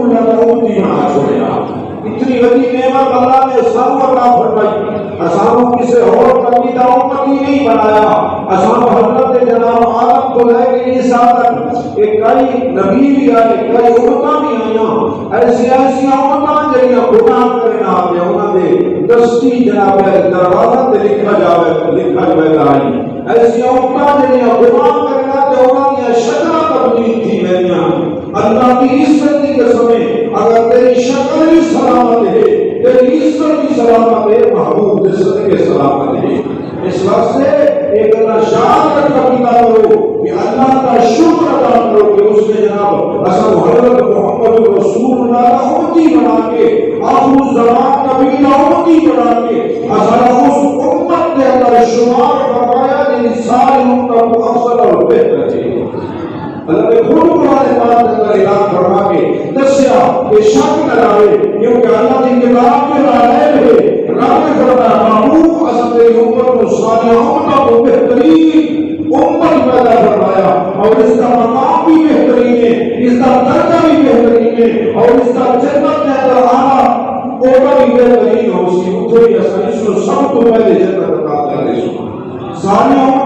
رسول اللہ کا امتی بنا چھوڑیا. اتنی بڑی نعمت اللہ نے سب عطا فرمائی. اسانو کسی اور نبی کا امتی نہیں بنایا. اسانو حضرت جناب آدم کو لے کے عیسیٰ تک ایک کئی نبی بھی آئے, کئی امتاں بھی آئیاں. ایسی امتاں جہاں گناہ کرنا آتے انہوں نے دستی جناب دروازہ تے لکھا جائے آئی. ایسی امتاں جہاں گناہ کرنا تے انہوں نے شکلیں تبدیل تھی ویندیاں. اللہ کی عزت کی قسم ہے, اگر تیری شکل بھی سلامت ہے, تیری عزت بھی سلامت ہے, محبوب کے صدقے سلامت ہے. اس واسطے ایک اللہ شاد رکھا کرو کہ اللہ کا شکر ادا کرو کہ اس نے جناب اصل حضرت محمد رسول اللہ کا امتی بنا کے, آخر الزمان نبی کا امتی بنا کے اصل اس امت کے اندر شمار فرمایا جن ساری امت کو افضل اور بہتر ہے. اللہ نے خود قرآن پاک کے اندر اعلان فرما کے دسیا کہ شک نہ ڈالے, کیونکہ اللہ کی کتاب کے غالب ہے. رب فرمایا محبوب اصل امت کو ساری امت کو بہترین امت پیدا فرمایا, اور اس کا مقام بھی بہترین ہے, اس کا درجہ بھی بہترین ہے, اور اس کا جنت کے اندر آنا